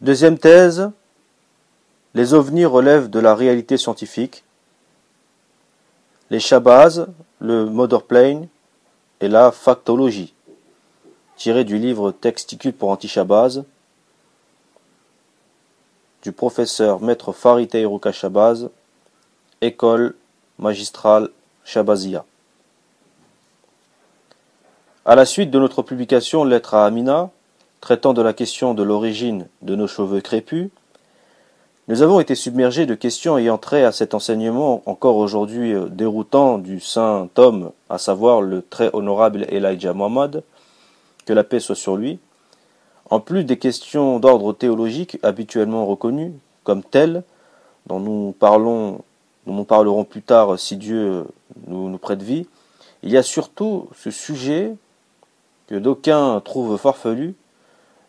Deuxième thèse, les ovnis relèvent de la réalité scientifique. Les Shabazz, le Mother Plane et la factologie, tiré du livre Texticule pour Anti-Shabazz du professeur maître Farid Teirouka Shabazz, École magistrale Shabazia. À la suite de notre publication Lettre à Amina, traitant de la question de l'origine de nos cheveux crépus, nous avons été submergés de questions ayant trait à cet enseignement encore aujourd'hui déroutant du saint homme, à savoir le très honorable Elijah Muhammad, que la paix soit sur lui, en plus des questions d'ordre théologique habituellement reconnues comme telles, dont nous parlerons plus tard si Dieu nous prête vie. Il y a surtout ce sujet que d'aucuns trouvent farfelu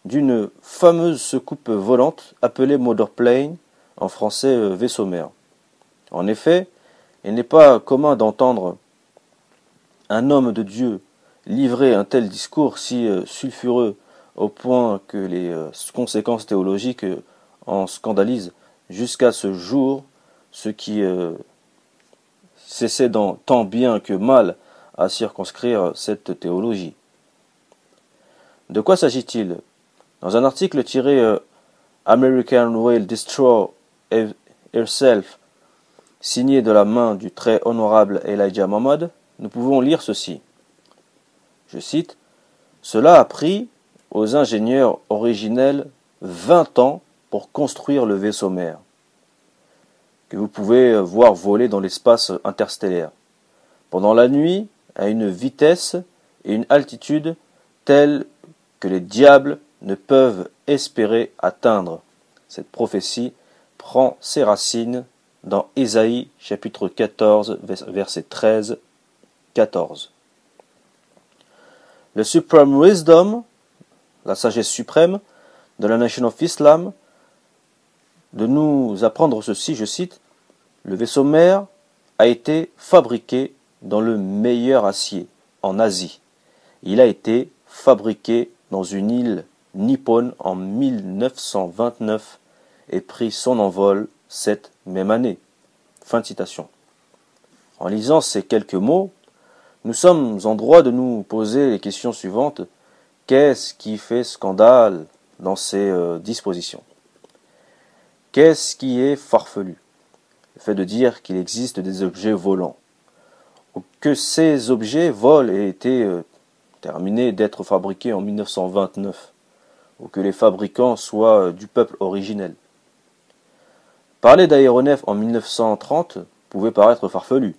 d'une fameuse soucoupe volante appelée Mother Plane, en français vaisseau-mère. En effet, il n'est pas commun d'entendre un homme de Dieu livrer un tel discours si sulfureux au point que les conséquences théologiques en scandalisent jusqu'à ce jour, ce qui s'essaie tant bien que mal à circonscrire cette théologie. De quoi s'agit-il? Dans un article tiré American Will Destroy Herself, signé de la main du très honorable Elijah Muhammad, nous pouvons lire ceci. Je cite, « Cela a pris aux ingénieurs originels 20 ans pour construire le vaisseau mère, que vous pouvez voir voler dans l'espace interstellaire, pendant la nuit, à une vitesse et une altitude telles que les diables ne peuvent espérer atteindre. » Cette prophétie prend ses racines dans Ésaïe chapitre 14, verset 13-14. Le Supreme Wisdom, la sagesse suprême de la Nation of Islam, de nous apprendre ceci, je cite, « Le vaisseau mère a été fabriqué dans le meilleur acier, en Asie. Il a été fabriqué dans une île nippone en 1929 et pris son envol cette même année. » Fin de citation. En lisant ces quelques mots, nous sommes en droit de nous poser les questions suivantes. Qu'est-ce qui fait scandale dans ces dispositions? Qu'est-ce qui est farfelu? Le fait de dire qu'il existe des objets volants, ou que ces objets volent et étaient terminés d'être fabriqués en 1929, ou que les fabricants soient du peuple originel. Parler d'aéronefs en 1930 pouvait paraître farfelu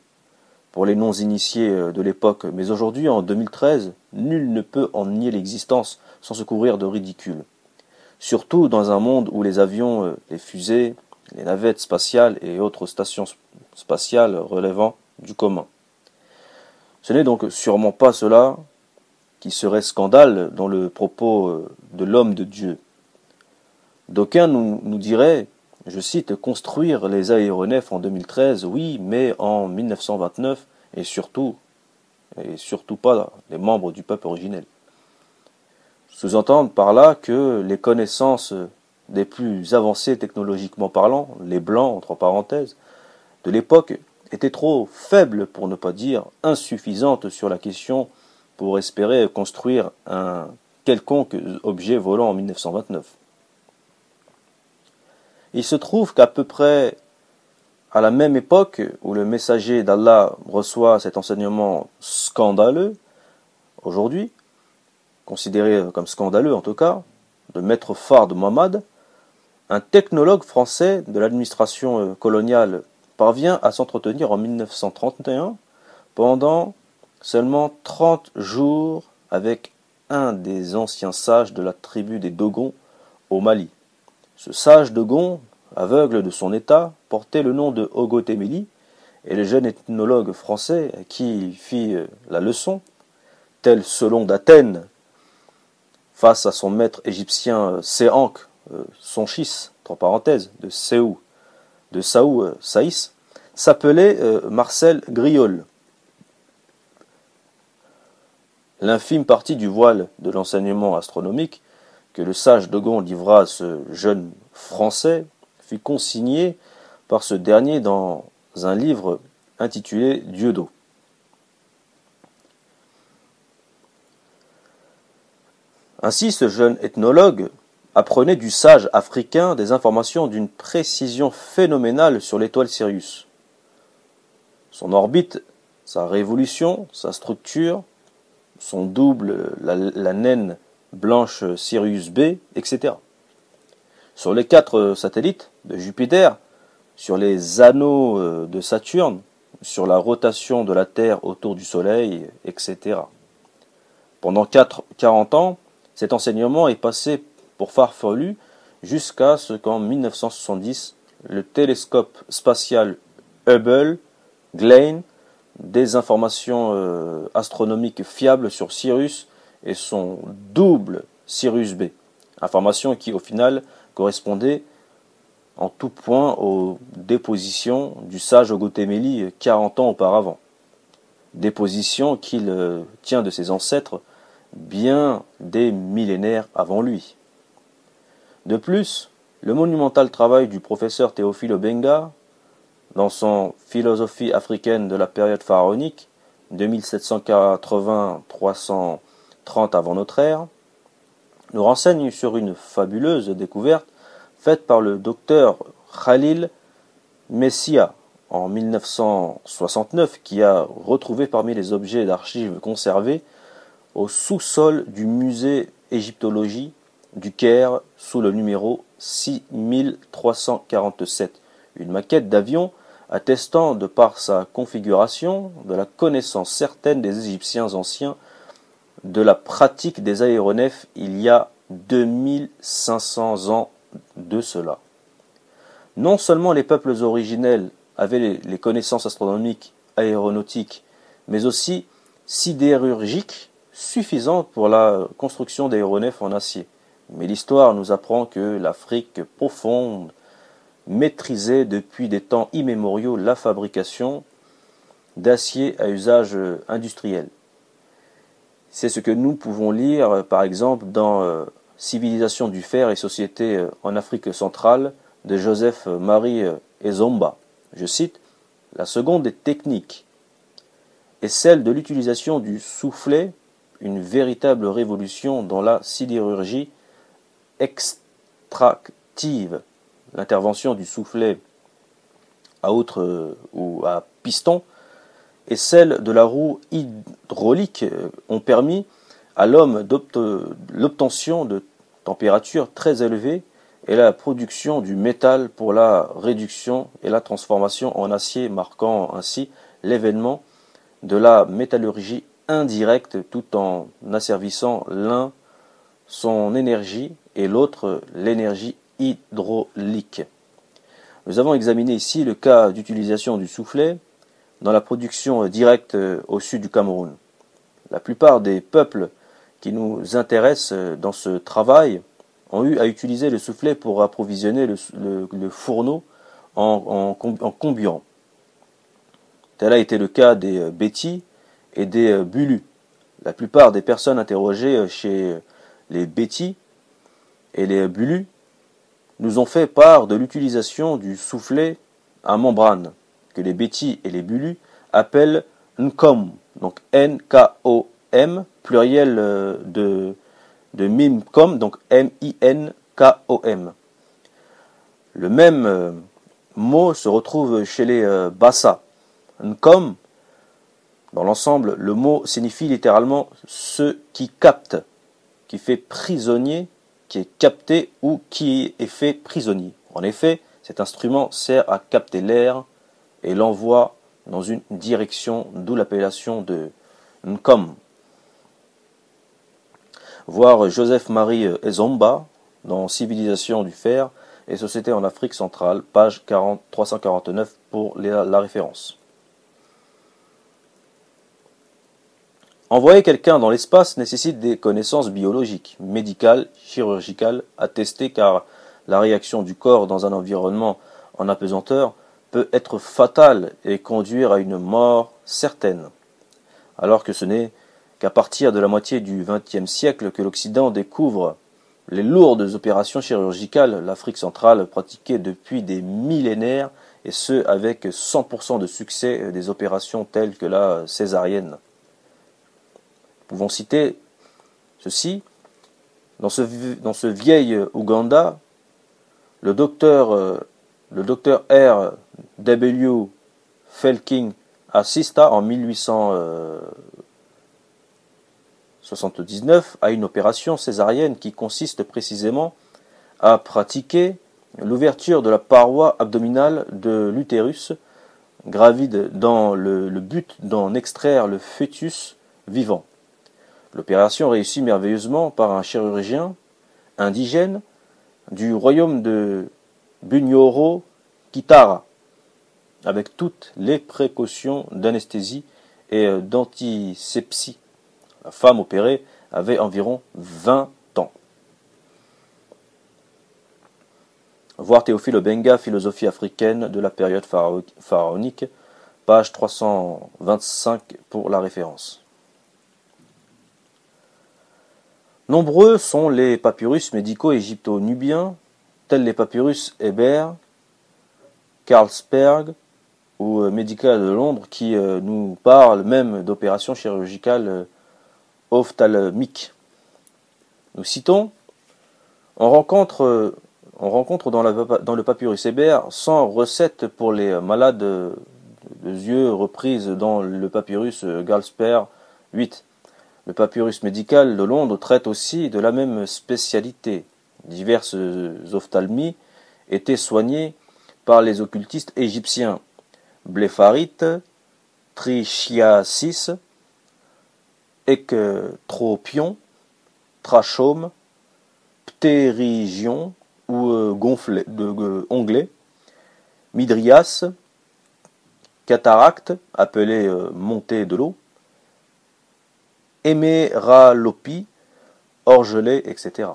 pour les non-initiés de l'époque, mais aujourd'hui, en 2013, nul ne peut en nier l'existence sans se couvrir de ridicule. Surtout dans un monde où les avions, les fusées, les navettes spatiales et autres stations spatiales relevant du commun. Ce n'est donc sûrement pas cela qui serait scandale dans le propos de l'homme de Dieu. D'aucuns nous diraient, je cite, « construire les aéronefs en 2013, oui, mais en 1929, et surtout pas les membres du peuple originel. » Sous-entendre par là que les connaissances des plus avancés technologiquement parlant, les blancs, entre parenthèses, de l'époque, étaient trop faibles, pour ne pas dire insuffisantes sur la question pour espérer construire un quelconque objet volant en 1929. Il se trouve qu'à peu près à la même époque où le messager d'Allah reçoit cet enseignement scandaleux, aujourd'hui, considéré comme scandaleux en tout cas, de maître phare de Muhammad, un technologue français de l'administration coloniale parvient à s'entretenir en 1931 pendant seulement 30 jours avec un des anciens sages de la tribu des Dogons au Mali. Ce sage Dogon, aveugle de son état, portait le nom de Ogotemeli, et le jeune ethnologue français qui fit la leçon, tel Solon d'Athènes, face à son maître égyptien Séanque, Sonchis, entre parenthèses, de Saou Saïs, s'appelait Marcel Griol. L'infime partie du voile de l'enseignement astronomique que le sage Dogon livra à ce jeune Français fut consigné par ce dernier dans un livre intitulé Dieudo. Ainsi, ce jeune ethnologue apprenait du sage africain des informations d'une précision phénoménale sur l'étoile Sirius. Son orbite, sa révolution, sa structure, son double, la naine blanche Sirius B, etc. Sur les 4 satellites de Jupiter, sur les anneaux de Saturne, sur la rotation de la Terre autour du Soleil, etc. Pendant 40 ans, cet enseignement est passé pour farfelu jusqu'à ce qu'en 1970, le télescope spatial Hubble glaine des informations astronomiques fiables sur Sirius et son double Sirius B. Informations qui, au final, correspondaient en tout point aux dépositions du sage Ogotemeli 40 ans auparavant. Dépositions qu'il tient de ses ancêtres bien des millénaires avant lui. De plus, le monumental travail du professeur Théophile Obenga, dans son Philosophie africaine de la période pharaonique, 2780-330 avant notre ère, nous renseigne sur une fabuleuse découverte faite par le docteur Khalil Messia en 1969, qui a retrouvé parmi les objets d'archives conservés au sous-sol du musée égyptologie du Caire sous le numéro 6347, une maquette d'avion attestant de par sa configuration de la connaissance certaine des Égyptiens anciens de la pratique des aéronefs il y a 2500 ans de cela. Non seulement les peuples originels avaient les connaissances astronomiques, aéronautiques, mais aussi sidérurgiques suffisantes pour la construction d'aéronefs en acier. Mais l'histoire nous apprend que l'Afrique profonde maîtrisait depuis des temps immémoriaux la fabrication d'acier à usage industriel. C'est ce que nous pouvons lire, par exemple, dans Civilisation du fer et société en Afrique centrale de Joseph-Marie Ezomba. Je cite, « La seconde des techniques est celle de l'utilisation du soufflet, une véritable révolution dans la sidérurgie extractive. L'intervention du soufflet à outre ou à piston et celle de la roue hydraulique ont permis à l'homme l'obtention de températures très élevées et la production du métal pour la réduction et la transformation en acier, marquant ainsi l'événement de la métallurgie indirecte tout en asservissant l'un son énergie et l'autre l'énergie hydraulique. Nous avons examiné ici le cas d'utilisation du soufflet dans la production directe au sud du Cameroun. La plupart des peuples qui nous intéressent dans ce travail ont eu à utiliser le soufflet pour approvisionner le fourneau en comburant. Tel a été le cas des Bétis et des Bulus. La plupart des personnes interrogées chez les Bétis et les Bulus nous ont fait part de l'utilisation du soufflet à membrane, que les Bétis et les Bulus appellent Nkom, donc N-K-O-M, pluriel de Mimkom, donc M-I-N-K-O-M. Le même mot se retrouve chez les Bassa. Nkom, dans l'ensemble, le mot signifie littéralement ce qui capte, qui fait prisonnier, qui est capté ou qui est fait prisonnier. En effet, cet instrument sert à capter l'air et l'envoie dans une direction, d'où l'appellation de Nkom. Voir Joseph-Marie Ezomba dans Civilisation du fer et Société en Afrique centrale, page 349 pour la référence. Envoyer quelqu'un dans l'espace nécessite des connaissances biologiques, médicales, chirurgicales, attestées car la réaction du corps dans un environnement en apesanteur peut être fatale et conduire à une mort certaine. Alors que ce n'est qu'à partir de la moitié du XXe siècle que l'Occident découvre les lourdes opérations chirurgicales, l'Afrique centrale pratiquait depuis des millénaires, et ce avec 100% de succès des opérations telles que la césarienne. Nous pouvons citer ceci. Dans ce vieil Ouganda, le docteur R. W. Felking assista en 1879 à une opération césarienne qui consiste précisément à pratiquer l'ouverture de la paroi abdominale de l'utérus gravide dans le but d'en extraire le fœtus vivant. L'opération réussit merveilleusement par un chirurgien indigène du royaume de Bunyoro Kitara, avec toutes les précautions d'anesthésie et d'antisepsie. La femme opérée avait environ 20 ans. Voir Théophile Obenga, Philosophie africaine de la période pharaonique, page 325 pour la référence. Nombreux sont les papyrus médicaux égypto-nubiens, tels les papyrus Hébert, Carlsberg ou Médical de Londres, qui nous parlent même d'opérations chirurgicales ophtalmiques. Nous citons, on rencontre dans le papyrus Hébert 100 recettes pour les malades de yeux reprises dans le papyrus Carlsberg 8. Le papyrus médical de Londres traite aussi de la même spécialité. Diverses ophtalmies étaient soignées par les occultistes égyptiens. Blépharite, trichiasis, ectropion, trachome, ptérygion ou onglet, midrias, cataracte, appelée montée de l'eau, héméralopie, orgelet, etc.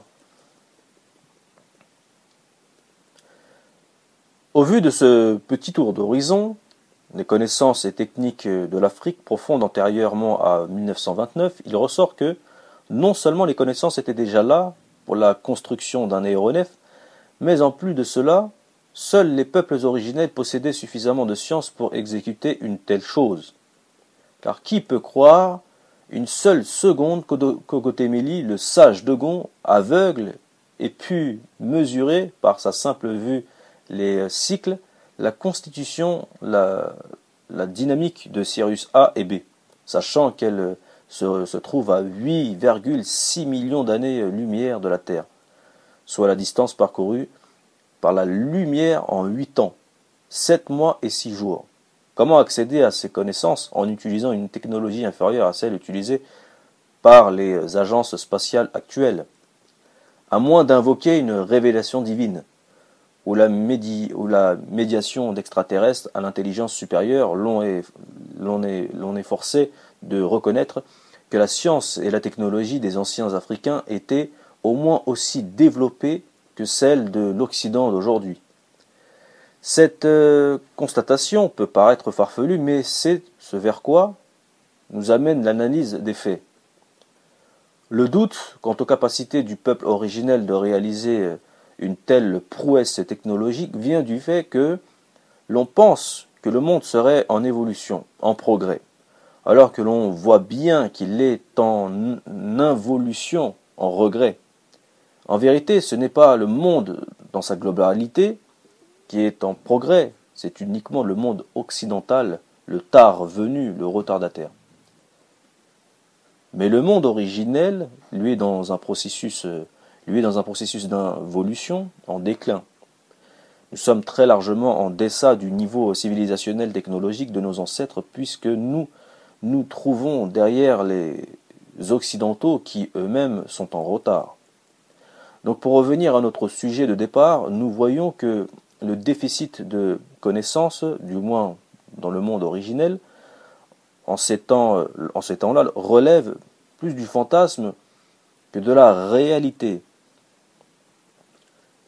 Au vu de ce petit tour d'horizon, des connaissances et techniques de l'Afrique profonde antérieurement à 1929, il ressort que non seulement les connaissances étaient déjà là pour la construction d'un aéronef, mais en plus de cela, seuls les peuples originels possédaient suffisamment de science pour exécuter une telle chose. Car qui peut croire une seule seconde qu'Ogotéméli, le sage Dogon, aveugle, ait pu mesurer par sa simple vue les cycles, la constitution, la dynamique de Sirius A et B, sachant qu'elle se trouve à 8,6 millions d'années-lumière de la Terre, soit la distance parcourue par la lumière en 8 ans, 7 mois et 6 jours. Comment accéder à ces connaissances en utilisant une technologie inférieure à celle utilisée par les agences spatiales actuelles, à moins d'invoquer une révélation divine, ou la médiation d'extraterrestres à l'intelligence supérieure, l'on est forcé de reconnaître que la science et la technologie des anciens Africains étaient au moins aussi développées que celles de l'Occident d'aujourd'hui. Cette constatation peut paraître farfelue, mais c'est ce vers quoi nous amène l'analyse des faits. Le doute quant aux capacités du peuple originel de réaliser une telle prouesse technologique vient du fait que l'on pense que le monde serait en évolution, en progrès, alors que l'on voit bien qu'il est en involution, en regret. En vérité, ce n'est pas le monde dans sa globalité qui est en progrès, c'est uniquement le monde occidental, le tard venu, le retardataire. Mais le monde originel, lui est dans un processus d'involution, en déclin. Nous sommes très largement en deçà du niveau civilisationnel technologique de nos ancêtres, puisque nous nous trouvons derrière les Occidentaux qui eux-mêmes sont en retard. Donc pour revenir à notre sujet de départ, nous voyons que le déficit de connaissances, du moins dans le monde originel, en ces temps-là, relève plus du fantasme que de la réalité.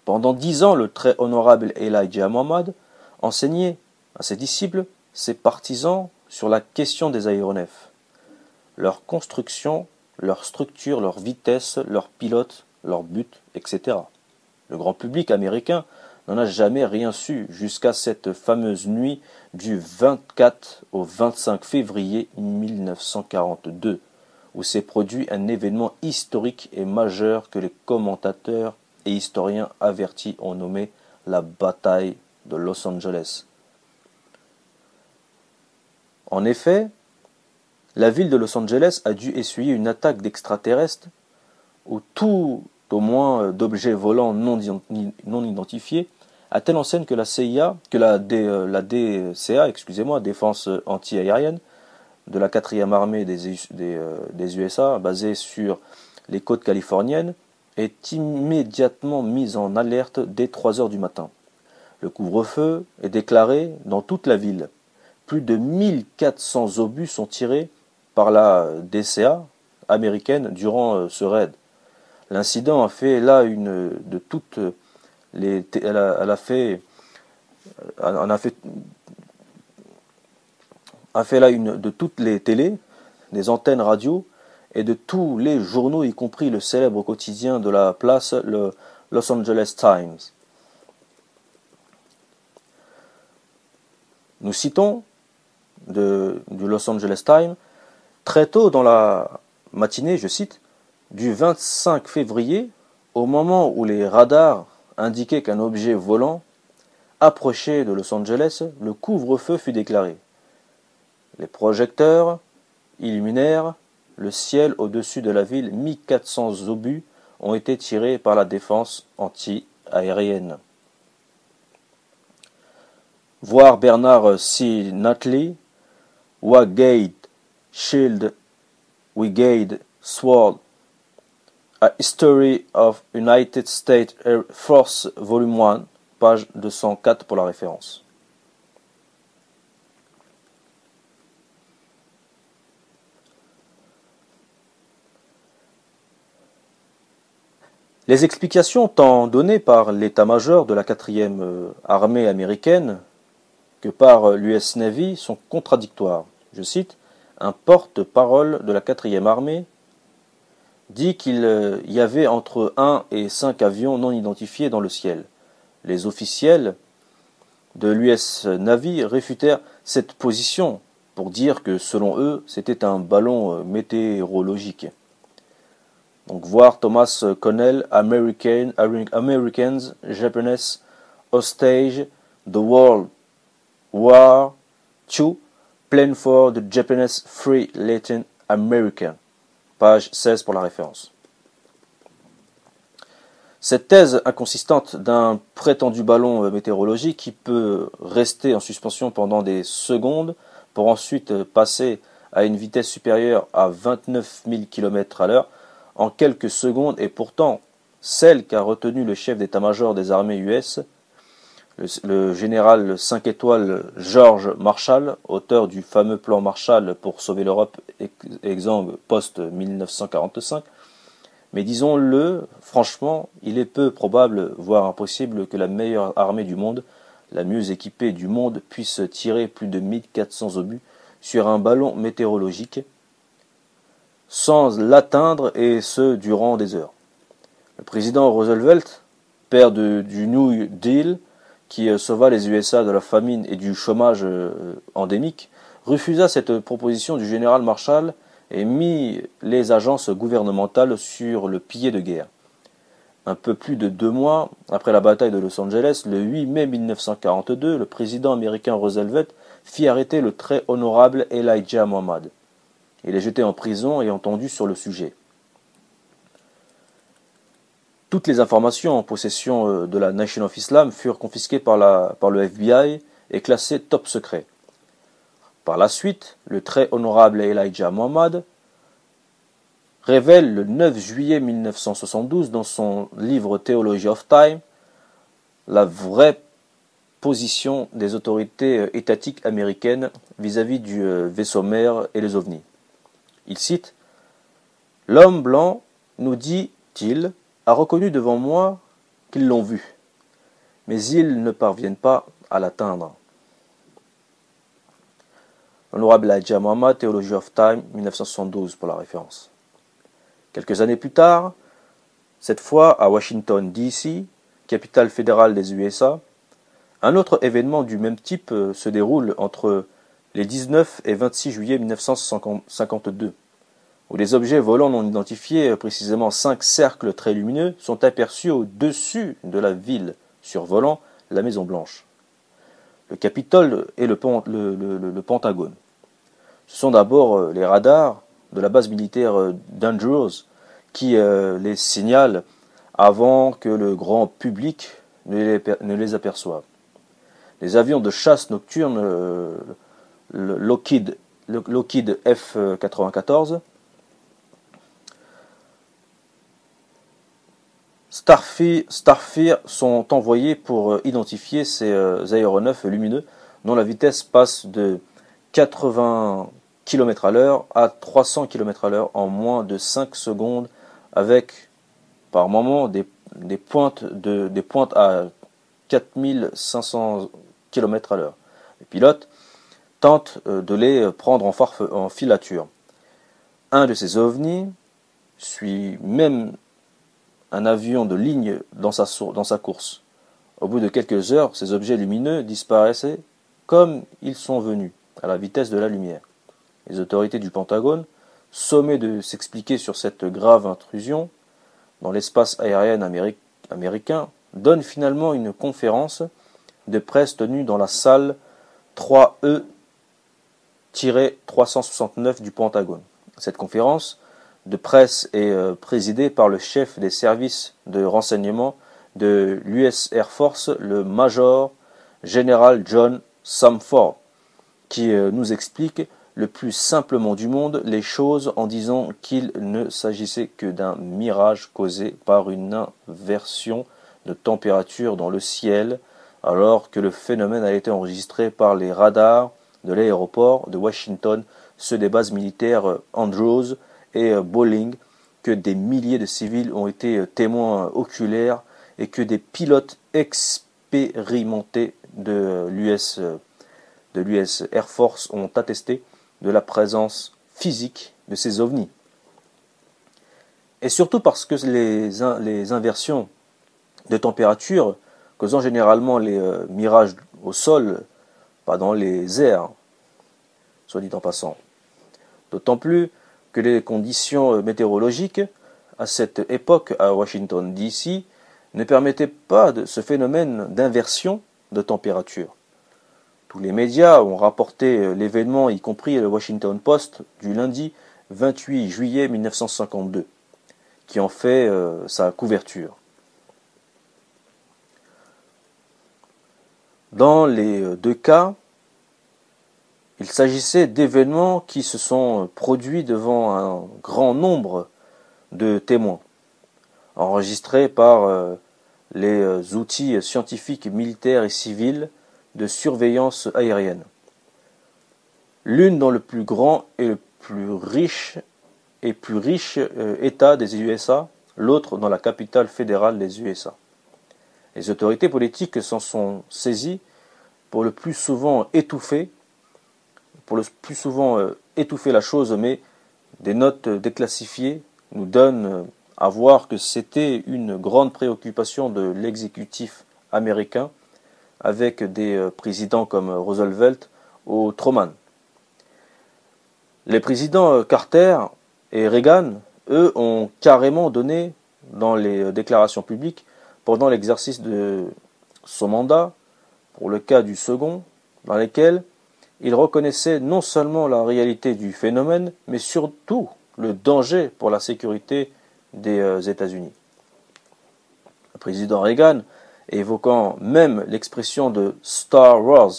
Pendant 10 ans, le très honorable Elijah Muhammad enseignait à ses disciples, ses partisans, sur la question des aéronefs. Leur construction, leur structure, leur vitesse, leurs pilotes, leur but, etc. Le grand public américain n'en a jamais rien su jusqu'à cette fameuse nuit du 24 au 25 février 1942, où s'est produit un événement historique et majeur que les commentateurs et historiens avertis ont nommé la bataille de Los Angeles. En effet, la ville de Los Angeles a dû essuyer une attaque d'extraterrestres où tout au moins d'objets volants non identifiés, à telle enseigne que la CIA, la DCA, Défense anti-aérienne, de la 4e armée des USA, basée sur les côtes californiennes, est immédiatement mise en alerte dès 3 heures du matin. Le couvre-feu est déclaré dans toute la ville. Plus de 1400 obus sont tirés par la DCA américaine durant ce raid. L'incident a fait là une de toutes les a fait là une de toutes les télés, des antennes radio et de tous les journaux, y compris le célèbre quotidien de la place, le Los Angeles Times. Nous citons du Los Angeles Times, très tôt dans la matinée, je cite, du 25 février, au moment où les radars indiquaient qu'un objet volant approchait de Los Angeles, le couvre-feu fut déclaré. Les projecteurs illuminèrent le ciel au-dessus de la ville. 1400 obus ont été tirés par la défense anti-aérienne. Voir Bernard C. Nutley, Wagate, Shield, Brigade, Sword, A History of United States Air Force, volume 1, page 204 pour la référence. Les explications tant données par l'état-major de la 4e armée américaine que par l'US Navy sont contradictoires. Je cite, un porte-parole de la 4e armée dit qu'il y avait entre 1 et 5 avions non identifiés dans le ciel. Les officiels de l'US Navy réfutèrent cette position pour dire que, selon eux, c'était un ballon météorologique. Donc voir Thomas Connell, Americans, Japanese Hostage, The World War II, Plan for the Japanese Free Latin American, page 16 pour la référence. Cette thèse inconsistante d'un prétendu ballon météorologique qui peut rester en suspension pendant des secondes pour ensuite passer à une vitesse supérieure à 29 000 km à l'heure en quelques secondes est pourtant celle qu'a retenue le chef d'état-major des armées US, le général 5 étoiles George Marshall, auteur du fameux plan Marshall pour sauver l'Europe, exemple post-1945. Mais disons-le, franchement, il est peu probable, voire impossible, que la meilleure armée du monde, la mieux équipée du monde, puisse tirer plus de 1400 obus sur un ballon météorologique sans l'atteindre, et ce durant des heures. Le président Roosevelt, père du New Deal, qui sauva les USA de la famine et du chômage endémique, refusa cette proposition du général Marshall et mit les agences gouvernementales sur le pied de guerre. Un peu plus de 2 mois après la bataille de Los Angeles, le 8 mai 1942, le président américain Roosevelt fit arrêter le très honorable Elijah Muhammad. Il est jeté en prison et entendu sur le sujet. Toutes les informations en possession de la Nation of Islam furent confisquées par le FBI et classées top secret. Par la suite, le très honorable Elijah Muhammad révèle le 9 juillet 1972 dans son livre Theology of Time la vraie position des autorités étatiques américaines vis-à-vis du vaisseau mère et les ovnis. Il cite « L'homme blanc, nous dit-il, a reconnu devant moi qu'ils l'ont vu, mais ils ne parviennent pas à l'atteindre. » Honorable Elijah Muhammad, Theology of Time, 1972 pour la référence. Quelques années plus tard, cette fois à Washington, D.C., capitale fédérale des USA. Un autre événement du même type se déroule entre les 19 et 26 juillet 1952, où des objets volants non identifiés, précisément 5 cercles très lumineux, sont aperçus au-dessus de la ville, survolant la Maison-Blanche, le Capitole et le Pentagone. Ce sont d'abord les radars de la base militaire d'Andrews qui les signalent avant que le grand public ne les aperçoive. Les avions de chasse nocturne le Lockheed F-94, Starfire sont envoyés pour identifier ces aéronefs lumineux dont la vitesse passe de 80 km à l'heure à 300 km à l'heure en moins de 5 secondes, avec par moment des pointes à 4500 km à l'heure. Les pilotes tentent de les prendre en filature. Un de ces ovnis suit même un avion de ligne dans sa course. Au bout de quelques heures, ces objets lumineux disparaissaient comme ils sont venus, à la vitesse de la lumière. Les autorités du Pentagone, sommées de s'expliquer sur cette grave intrusion dans l'espace aérien américain, donnent finalement une conférence de presse tenue dans la salle 3E-369 du Pentagone. Cette conférence de presse est présidée par le chef des services de renseignement de l'US Air Force, le Major Général John Samford, qui nous explique le plus simplement du monde les choses en disant qu'il ne s'agissait que d'un mirage causé par une inversion de température dans le ciel, alors que le phénomène a été enregistré par les radars de l'aéroport de Washington, ceux des bases militaires Andrews et Bolling, que des milliers de civils ont été témoins oculaires et que des pilotes expérimentés de l'US Air Force ont attesté de la présence physique de ces ovnis. Et surtout parce que les inversions de température causant généralement les mirages au sol, pas dans les airs, soit dit en passant. D'autant plus que les conditions météorologiques à cette époque à Washington D.C. ne permettaient pas de ce phénomène d'inversion de température. Tous les médias ont rapporté l'événement, y compris le Washington Post, du lundi 28 juillet 1952, qui en fait sa couverture. Dans les deux cas, il s'agissait d'événements qui se sont produits devant un grand nombre de témoins, enregistrés par les outils scientifiques militaires et civils de surveillance aérienne. L'une dans le plus grand et le plus riche État des USA, l'autre dans la capitale fédérale des USA. Les autorités politiques s'en sont saisies pour le plus souvent étouffer la chose, mais des notes déclassifiées nous donnent à voir que c'était une grande préoccupation de l'exécutif américain, avec des présidents comme Roosevelt ou Truman. Les présidents Carter et Reagan, eux, ont carrément donné, dans les déclarations publiques, pendant l'exercice de son mandat, pour le cas du second, dans lesquels ils reconnaissaient non seulement la réalité du phénomène, mais surtout le danger pour la sécurité des États-Unis. Le président Reagan, évoquant même l'expression de Star Wars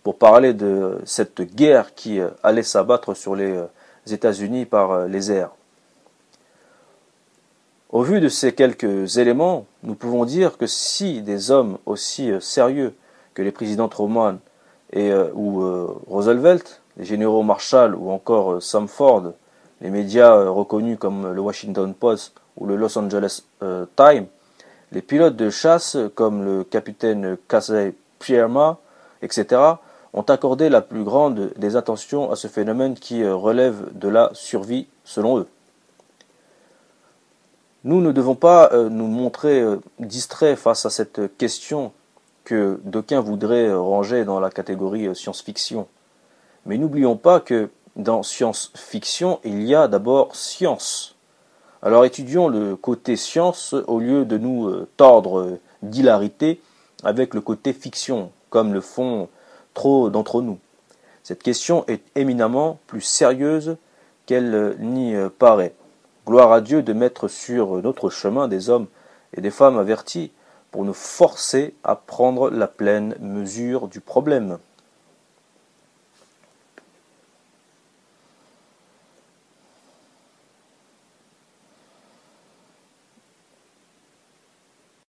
pour parler de cette guerre qui allait s'abattre sur les États-Unis par les airs. Au vu de ces quelques éléments, nous pouvons dire que si des hommes aussi sérieux que les présidents Truman ou Roosevelt, les généraux Marshall ou encore Samford, les médias reconnus comme le Washington Post ou le Los Angeles Times, les pilotes de chasse comme le capitaine Casey Pierma, etc., ont accordé la plus grande des attentions à ce phénomène qui relève de la survie selon eux. Nous ne devons pas nous montrer distraits face à cette question que d'aucuns voudraient ranger dans la catégorie science-fiction. Mais n'oublions pas que dans science-fiction, il y a d'abord science. Alors étudions le côté science au lieu de nous tordre d'hilarité avec le côté fiction, comme le font trop d'entre nous. Cette question est éminemment plus sérieuse qu'elle n'y paraît. Gloire à Dieu de mettre sur notre chemin des hommes et des femmes avertis pour nous forcer à prendre la pleine mesure du problème.